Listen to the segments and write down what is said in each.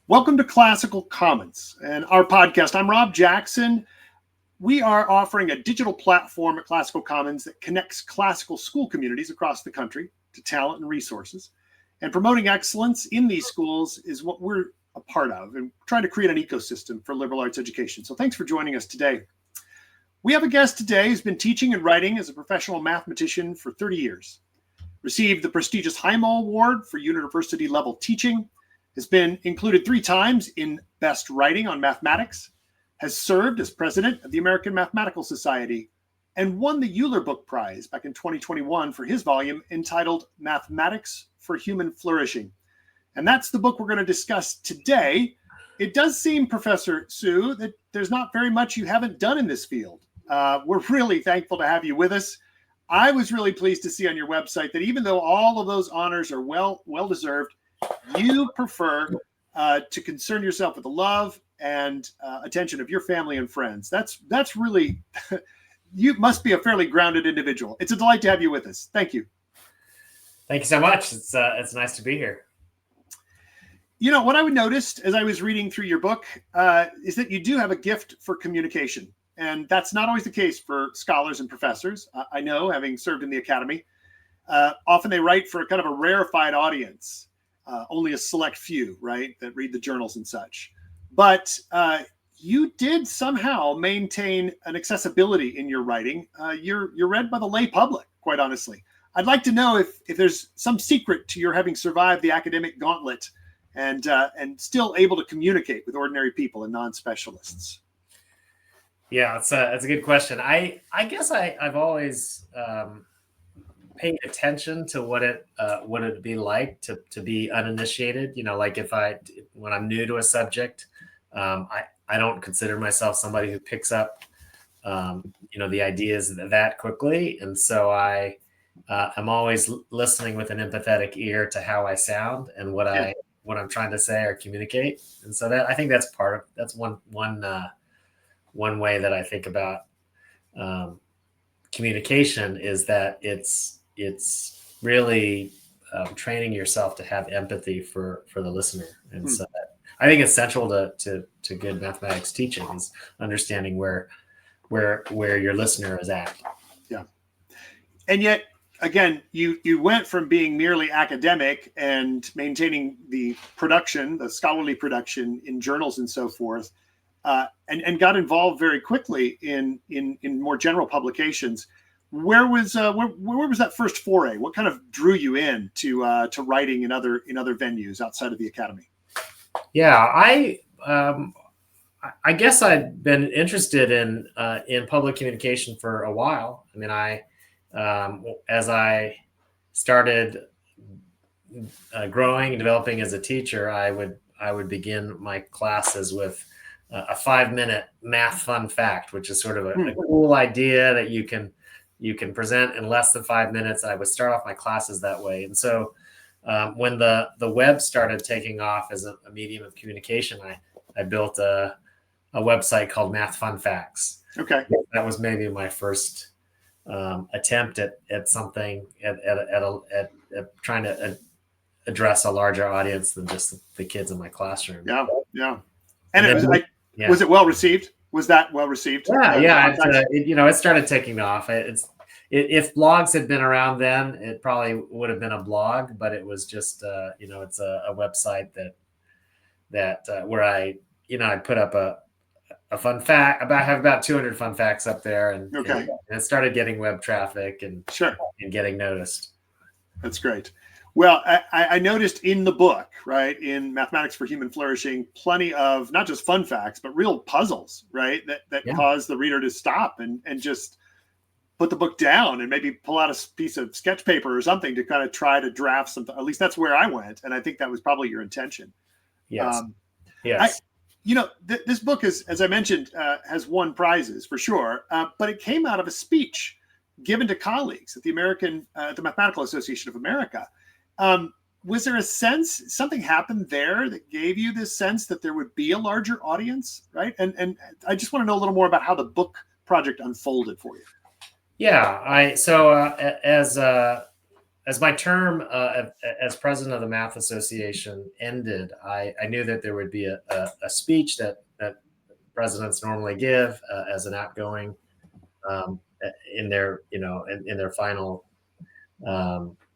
Welcome to Classical Commons and our podcast. I'm Rob Jackson. We are offering a digital platform at Classical Commons that connects classical school communities across the country to talent and resources. And promoting excellence in these schools is what we're a part of, and trying to create an ecosystem for liberal arts education. So thanks for joining us today. We have a guest today who's been teaching and writing as a professional mathematician for 30 years. Received the prestigious Humane Award for university level teaching, has been included 3 times in Best Writing on Mathematics, has served as president of the American Mathematical Society, and won the Euler Book Prize back in 2021 for his volume entitled Mathematics for Human Flourishing. And that's the book we're going to discuss today. It does seem, Professor Sue, that there's not very much you haven't done in this field. We're really thankful to have you with us. I was really pleased to see on your website that even though all of those honors are well-deserved, you prefer to concern yourself with the love and attention of your family and friends. That's really, you must be a fairly grounded individual. It's a delight to have you with us. Thank you. Thank you so much. It's nice to be here. You know, what I noticed as I was reading through your book is that you do have a gift for communication. And that's not always the case for scholars and professors. I know, having served in the academy, often they write for a kind of a rarefied audience. Only a select few, right, that read the journals and such. But you did somehow maintain an accessibility in your writing. You're read by the lay public, quite honestly. I'd like to know if there's some secret to your having survived the academic gauntlet and still able to communicate with ordinary people and non-specialists. Yeah, it's a good question. I guess I've always paid attention to what it'd be like to be uninitiated. You know, like when I'm new to a subject, I don't consider myself somebody who picks up the ideas that quickly, and so I'm always listening with an empathetic ear to how I sound and what I'm trying to say or communicate. And so that I think that's one way that I think about communication is that it's really training yourself to have empathy for the listener. And so I think it's central to good mathematics teaching is understanding where your listener is at. Yeah. And yet, again, you went from being merely academic and maintaining the scholarly production in journals and so forth, and got involved very quickly in more general publications. Where was that first foray? What kind of drew you in to writing in other venues outside of the academy? Yeah, I guess I'd been interested in public communication for a while. I mean, as I started growing and developing as a teacher, I would begin my classes with a 5-minute math fun fact, which is sort of a cool idea that you can present in less than 5 minutes. I would start off my classes that way. And so when the web started taking off as a medium of communication, I built a website called Math Fun Facts. Okay. That was maybe my first attempt at something at trying to address a larger audience than just the kids in my classroom. Yeah. And was it well received? Was that well received? Yeah. It started taking off. If blogs had been around then, it probably would have been a blog, but it was just it's a website that where I put up a fun fact have about 200 fun facts up there, and it started getting web traffic and getting noticed. That's great. Well, I noticed in the book, right, in Mathematics for Human Flourishing, plenty of not just fun facts, but real puzzles, right, that cause the reader to stop and just put the book down and maybe pull out a piece of sketch paper or something to kind of try to draft something. At least that's where I went. And I think that was probably your intention. Yes. Yes. This book is, as I mentioned, has won prizes for sure, but it came out of a speech given to colleagues at the Mathematical Association of America. Was there a sense something happened there that gave you this sense that there would be a larger audience, right? And I just want to know a little more about how the book project unfolded for you. Yeah, as as my term as president of the Math Association ended, I knew that there would be a speech that presidents normally give as an outgoing in their in their final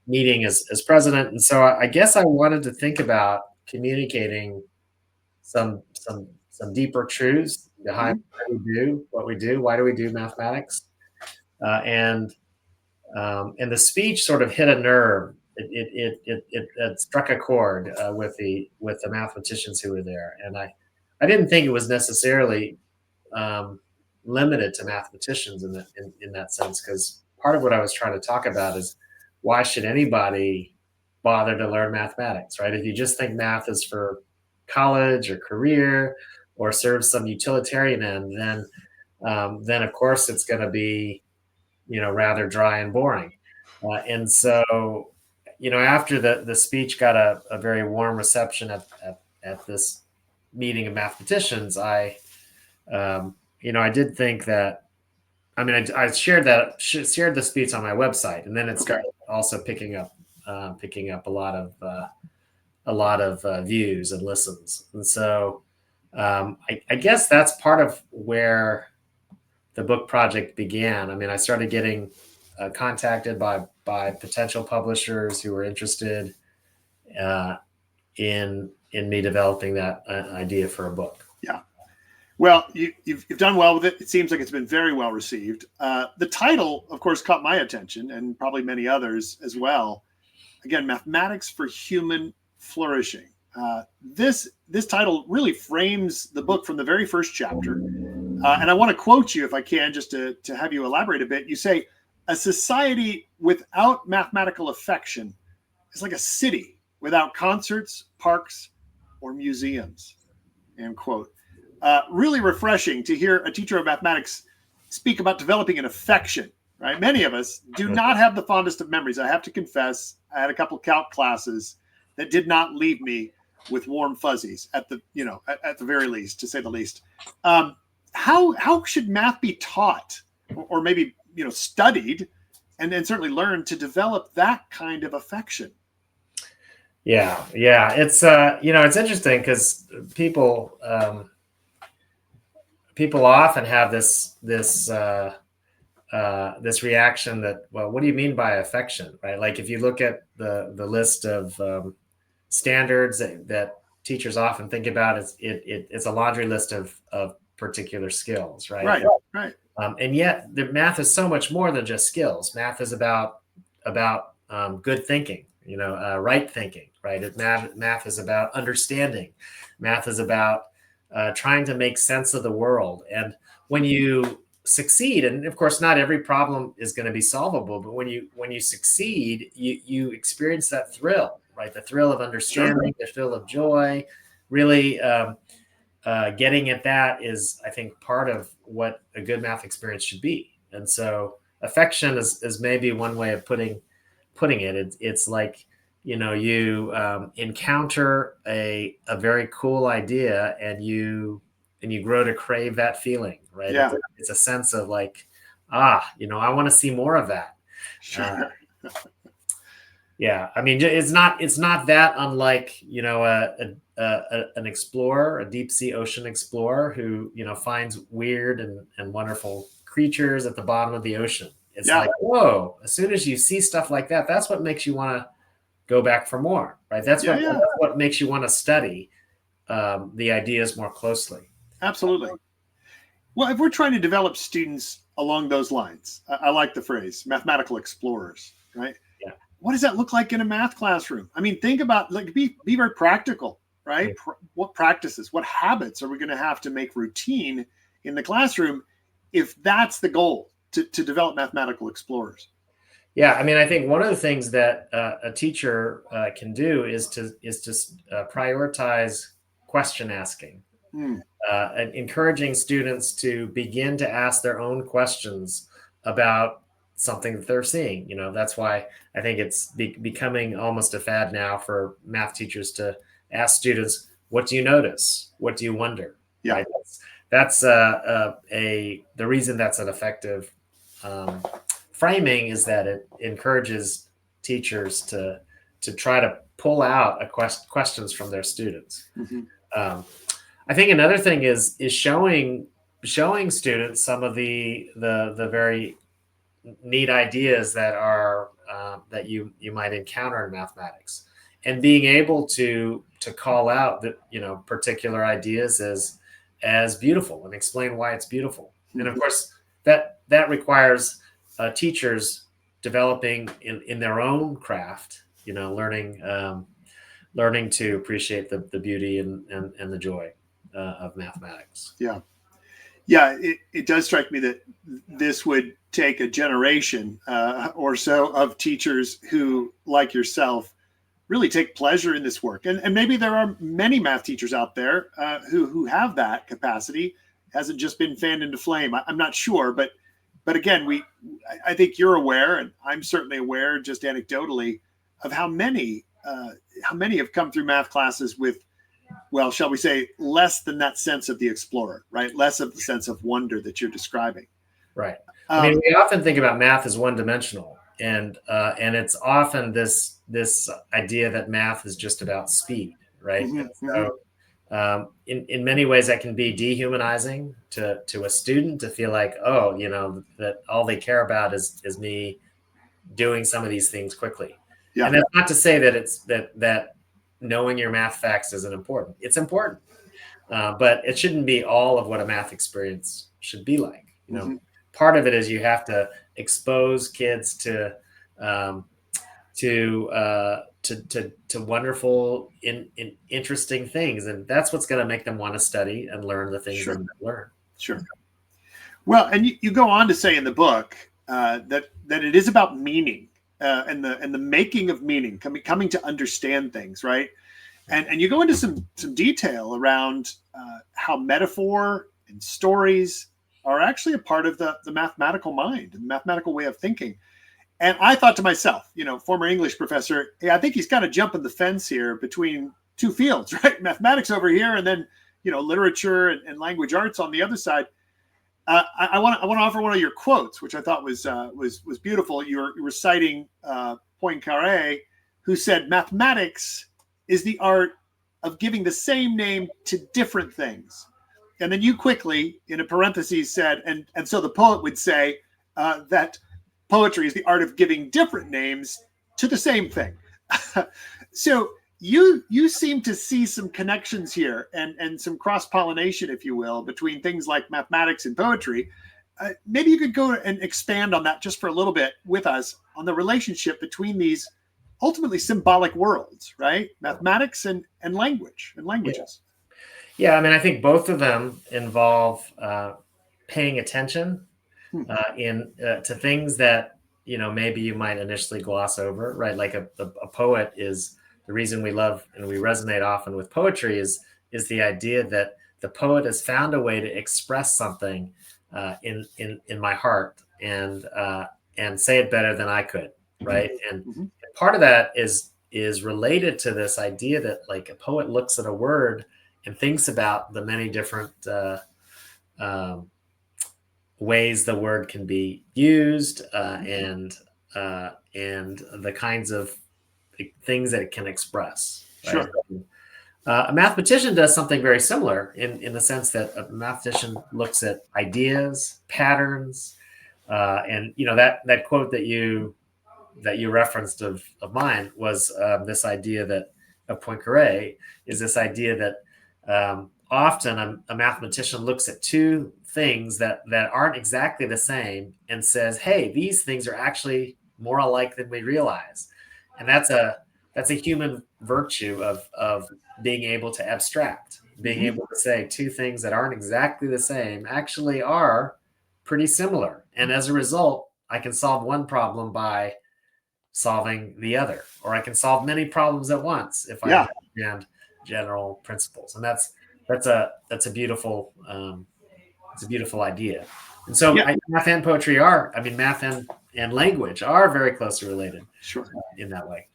meeting as president. And so I guess I wanted to think about communicating some deeper truths behind why we do what we do. Why do we do mathematics? And the speech sort of hit a nerve. It struck a chord with the mathematicians who were there, and I didn't think it was necessarily limited to mathematicians in that sense, because part of what I was trying to talk about is why should anybody bother to learn mathematics, right? If you just think math is for college or career or serves some utilitarian end, then of course it's going to be rather dry and boring. And so, after the speech got a very warm reception at this meeting of mathematicians, I did think that, I shared the speech on my website, and then it started also picking up a lot of views and listens. And so I guess that's part of where the book project began. I started getting contacted by potential publishers who were interested in me developing that idea for a book. Yeah. Well, you've done well with it. It seems like it's been very well received. The title, of course, caught my attention, and probably many others as well. Again, Mathematics for Human Flourishing. This title really frames the book from the very first chapter. And I want to quote you, if I can, just to have you elaborate a bit. You say, "A society without mathematical affection is like a city without concerts, parks, or museums." End quote. Really refreshing to hear a teacher of mathematics speak about developing an affection, right? Many of us do not have the fondest of memories. I have to confess, I had a couple of calc classes that did not leave me with warm fuzzies at the very least, to say the least. How should math be taught, or maybe studied, and then certainly learned to develop that kind of affection? Yeah, it's it's interesting because people often have this reaction that, well, what do you mean by affection, right? Like if you look at the list of standards that teachers often think about, it's a laundry list of particular skills, right? Right. And yet the math is so much more than just skills. Math is about good thinking, right thinking, right? Math is about understanding. Math is about trying to make sense of the world. And when you succeed, and of course not every problem is going to be solvable, but when you succeed, you experience that thrill, right? The thrill of understanding, the thrill of joy. Really getting at that is, I think, part of what a good math experience should be. And so affection is maybe one way of putting it. It's like, you encounter a very cool idea and you grow to crave that feeling, right? Yeah. It's a sense of like, I want to see more of that. Sure. Yeah, it's not that unlike an explorer, a deep sea ocean explorer who finds weird and wonderful creatures at the bottom of the ocean. It's like, whoa! As soon as you see stuff like that, that's what makes you want to go back for more, right? That's what makes you want to study the ideas more closely. Absolutely. Well, if we're trying to develop students along those lines, I like the phrase mathematical explorers, right? Yeah. What does that look like in a math classroom? Think about, be very practical, right? Yeah. What practices, what habits are we going to have to make routine in the classroom if that's the goal, to develop mathematical explorers? Yeah, I think one of the things that a teacher can do is to prioritize question asking, and encouraging students to begin to ask their own questions about something that they're seeing. That's why I think it's becoming almost a fad now for math teachers to ask students, "What do you notice? What do you wonder?" Yeah, right? That's the reason that's an effective framing is that it encourages teachers to try to pull out questions from their students. I think another thing is showing students some of the very neat ideas that are that you might encounter in mathematics, and being able to call out that, you know, particular ideas as beautiful and explain why it's beautiful. And of course that requires teachers developing in their own craft, you know, learning to appreciate the beauty and the joy of mathematics. Yeah, it does strike me that this would take a generation or so of teachers who, like yourself, really take pleasure in this work. And maybe there are many math teachers out there who have that capacity. It hasn't just been fanned into flame. I'm not sure, but again, I think you're aware, and I'm certainly aware, just anecdotally, of how many have come through math classes with, well, shall we say, less than that sense of the explorer, right? Less of the sense of wonder that you're describing. Right. I mean, we often think about math as one-dimensional, and it's often this idea that math is just about speed, right? So, in many ways, that can be dehumanizing to a student to feel like, oh, you know, that all they care about is me doing some of these things quickly. Yeah. And that's not to say that it's that knowing your math facts isn't important. It's important, but it shouldn't be all of what a math experience should be like. You know, part of it is you have to expose kids to wonderful, interesting things, and that's what's going to make them want to study and learn the things they learn. Sure. Well, and you go on to say in the book that it is about meaning. And the making of meaning, coming to understand things, right? And you go into some detail around how metaphor and stories are actually a part of the mathematical mind, the mathematical way of thinking. And I thought to myself, you know, former English professor, hey, I think he's kind of jumping the fence here between two fields, right? Mathematics over here, and then, you know, literature and language arts on the other side. I want to offer one of your quotes, which I thought was beautiful. You were citing Poincaré, who said, "Mathematics is the art of giving the same name to different things." And then you quickly, in a parenthesis, said, and so the poet would say that poetry is the art of giving different names to the same thing. So you seem to see some connections here and some cross-pollination, if you will, between things like mathematics and poetry. Maybe you could go and expand on that just for a little bit with us on the relationship between these ultimately symbolic worlds, right? Mathematics and language and languages. Yeah, I mean, I think both of them involve paying attention to things that, you know, maybe you might initially gloss over, right? Like a poet is the reason we love and we resonate often with poetry is the idea that the poet has found a way to express something in my heart and say it better than I could, right? And part of that is related to this idea that, like, a poet looks at a word and thinks about the many different ways the word can be used and the kinds of things that it can express. Right? Sure. A mathematician does something very similar in the sense that a mathematician looks at ideas, patterns, and, you know, that quote that you referenced of mine was this idea that of Poincaré is this idea that often a mathematician looks at two things that aren't exactly the same and says, hey, these things are actually more alike than we realize. And that's a human virtue of being able to abstract, being able to say two things that aren't exactly the same actually are pretty similar. And as a result, I can solve one problem by solving the other, or I can solve many problems at once if I understand general principles. And that's a beautiful idea. And so math and poetry math and language are very closely related. Sure. In that way.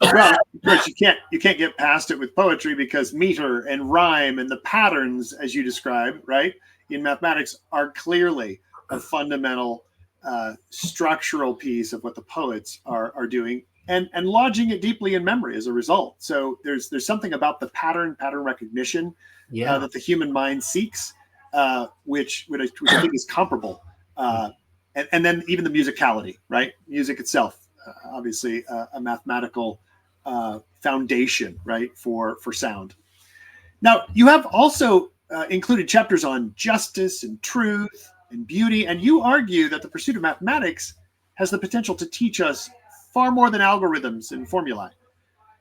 Well, of course, you can't get past it with poetry because meter and rhyme and the patterns, as you describe, right, in mathematics are clearly a fundamental structural piece of what the poets are doing. and lodging it deeply in memory as a result. So there's something about the pattern recognition that the human mind seeks, which I think is comparable. And then even the musicality, right? Music itself, obviously a mathematical foundation, right, for sound. Now, you have also included chapters on justice and truth and beauty, and you argue that the pursuit of mathematics has the potential to teach us far more than algorithms and formulae.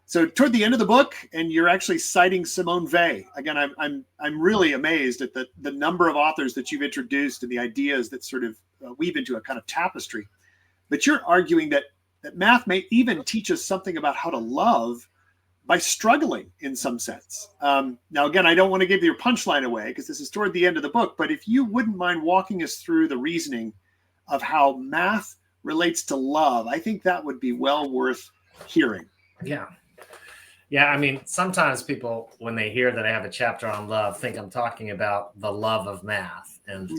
So toward the end of the book, and you're actually citing Simone Weil. Again, I'm really amazed at the number of authors that you've introduced and the ideas that sort of weave into a kind of tapestry. But you're arguing that math may even teach us something about how to love by struggling in some sense. Now, again, I don't want to give your punchline away because this is toward the end of the book, but if you wouldn't mind walking us through the reasoning of how math relates to love, I think that would be well worth hearing. Yeah, I mean, sometimes people, when they hear that I have a chapter on love, think I'm talking about the love of math. And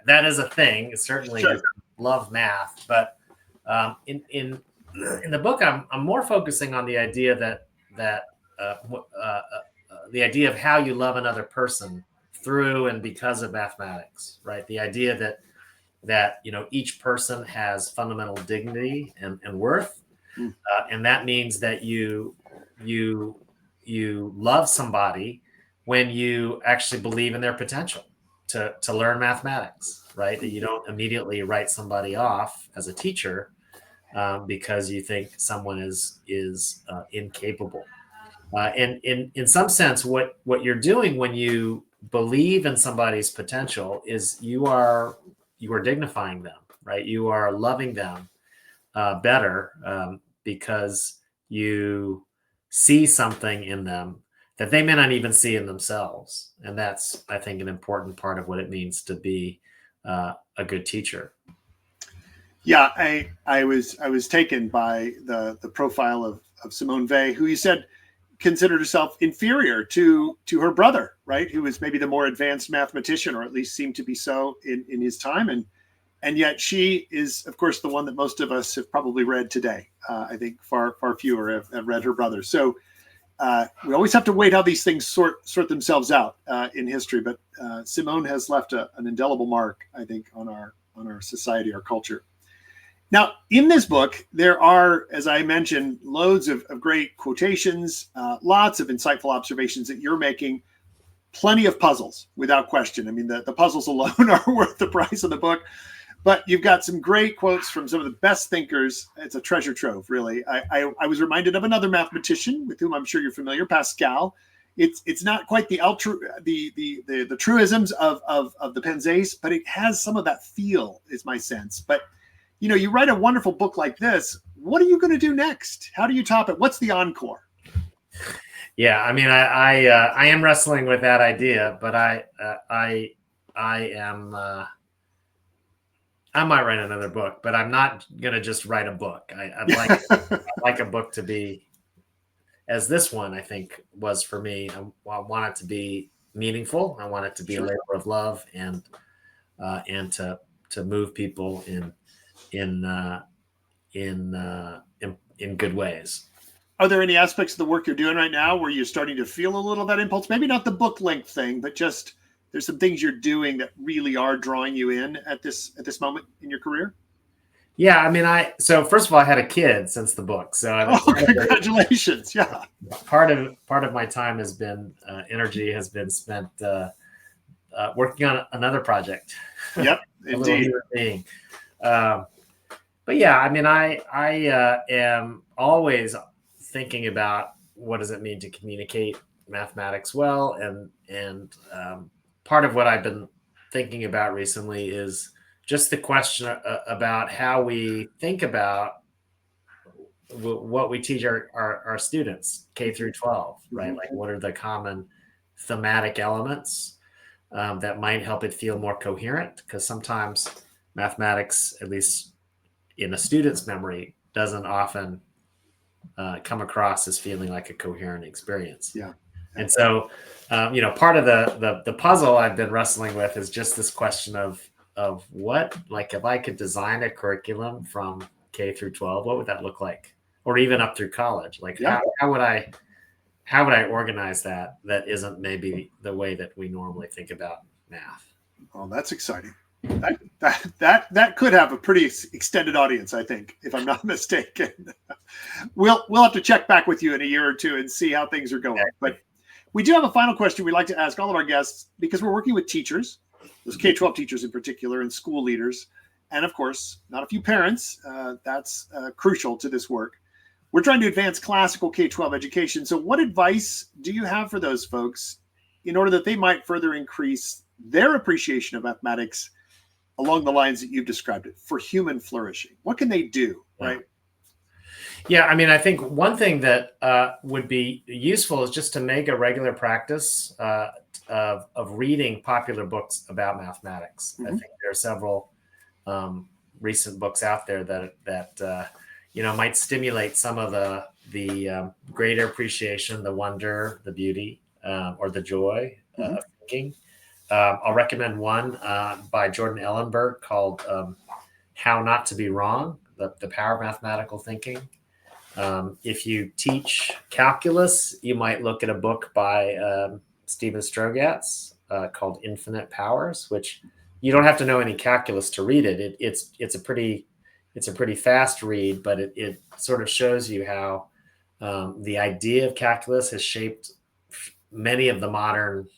that is a thing. Certainly love math. But in the book, I'm more focusing on the idea that the idea of how you love another person through and because of mathematics, right? The idea that each person has fundamental dignity and worth, and that means that you love somebody when you actually believe in their potential to learn mathematics, right? That you don't immediately write somebody off as a teacher because you think someone is incapable. And in some sense, what you're doing when you believe in somebody's potential is you are dignifying them, right? You are loving them better because you see something in them that they may not even see in themselves. And that's, I think, an important part of what it means to be a good teacher. Yeah, I was taken by the profile of Simone Weil, who you said considered herself inferior to her brother, right? Who was maybe the more advanced mathematician, or at least seemed to be so in his time. And yet she is, of course, the one that most of us have probably read today. I think far fewer have read her brother. So we always have to wait how these things sort themselves out in history. But Simone has left an indelible mark, I think, on our society, our culture. Now, in this book, there are, as I mentioned, loads of great quotations, lots of insightful observations that you're making, plenty of puzzles, without question. I mean, the puzzles alone are worth the price of the book. But you've got some great quotes from some of the best thinkers. It's a treasure trove, really. I was reminded of another mathematician with whom I'm sure you're familiar, Pascal. It's not quite the truisms of the Penzias, but it has some of that feel, is my sense. But you write a wonderful book like this. What are you going to do next? How do you top it? What's the encore? Yeah, I mean, I am wrestling with that idea, but I am. I might write another book, but I'm not going to just write a book. I'd like a book to be, as this one, I think, was for me. I want it to be meaningful. I want it to be a labor of love and to move people in good ways. Are there any aspects of the work you're doing right now where you're starting to feel a little of that impulse? Maybe not the book length thing, but just there's some things you're doing that really are drawing you in at this moment in your career? Yeah, I mean, so first of all, I had a kid since the book, so congratulations! Yeah, part of my time has been energy has been spent working on another project. Yep, indeed. But yeah, I mean, I am always thinking about what does it mean to communicate mathematics well, and part of what I've been thinking about recently is just the question about how we think about what we teach our students, K through 12, right? Like, what are the common thematic elements that might help it feel more coherent? Because sometimes mathematics, at least in a student's memory, doesn't often come across as feeling like a coherent experience. Yeah. And so, part of the puzzle I've been wrestling with is just this question of what, like, if I could design a curriculum from K through 12, what would that look like? or even up through college. Like how would I organize that isn't maybe the way that we normally think about math? Oh, that's exciting. That could have a pretty extended audience, I think, if I'm not mistaken. We'll have to check back with you in a year or two and see how things are going. But we do have a final question we'd like to ask all of our guests, because we're working with teachers, those K-12 teachers in particular, and school leaders, and of course, not a few parents. That's crucial to this work. We're trying to advance classical K-12 education. So what advice do you have for those folks in order that they might further increase their appreciation of mathematics along the lines that you've described it for human flourishing? What can they do, right? Yeah, I mean, I think one thing that would be useful is just to make a regular practice of reading popular books about mathematics. I think there are several recent books out there that might stimulate some of the greater appreciation, the wonder, the beauty, or the joy of thinking. I'll recommend one by Jordan Ellenberg called How Not to Be Wrong, the Power of Mathematical Thinking. If you teach calculus, you might look at a book by Stephen Strogatz called Infinite Powers, which you don't have to know any calculus to read it. It's a pretty fast read, but it sort of shows you how the idea of calculus has shaped many of the modern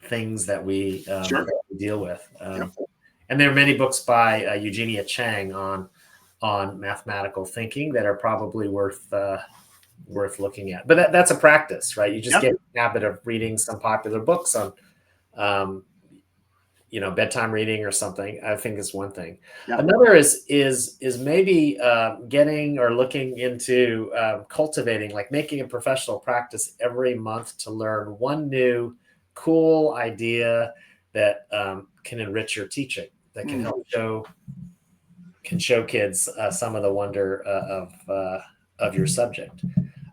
things that we deal with. And there are many books by Eugenia Chang on mathematical thinking that are probably worth looking at. But that's a practice, right? You just get in the habit of reading some popular books on bedtime reading or something. I think is one thing. Another is maybe getting or looking into cultivating, like making a professional practice every month to learn one new cool idea that can enrich your teaching, that can help show kids some of the wonder of your subject.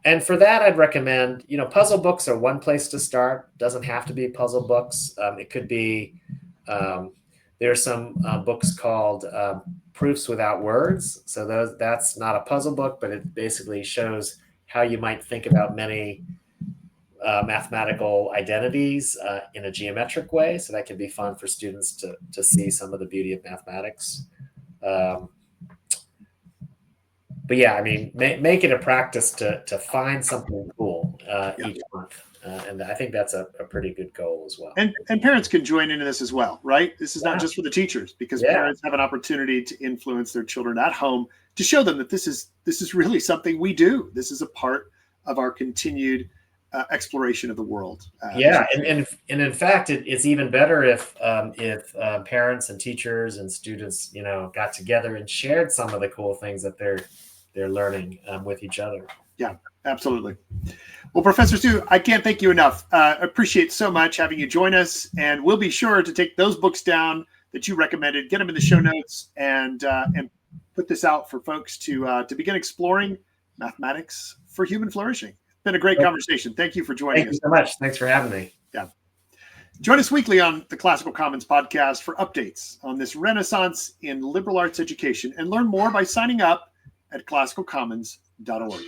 And for that, I'd recommend, puzzle books are one place to start. Doesn't have to be puzzle books. It could be, there are some books called Proofs Without Words. So that's not a puzzle book, but it basically shows how you might think about many mathematical identities in a geometric way. So that can be fun for students to see some of the beauty of mathematics. But yeah, I mean, make it a practice to find something cool each month. And I think that's a pretty good goal as well. And parents can join into this as well, right? This is not just for the teachers, because parents have an opportunity to influence their children at home, to show them that this is really something we do. This is a part of our continued exploration of the world. And in fact, it's even better if parents and teachers and students, got together and shared some of the cool things that they're learning with each other. Yeah, absolutely. Well, Professor Stu, I can't thank you enough. Appreciate so much having you join us, and we'll be sure to take those books down that you recommended, get them in the show notes, and put this out for folks to begin exploring mathematics for human flourishing. It's been a great conversation. Thank you for joining us. Thank you so much. Thanks for having me. Yeah. Join us weekly on the Classical Commons podcast for updates on this renaissance in liberal arts education, and learn more by signing up at classicalcommons.org.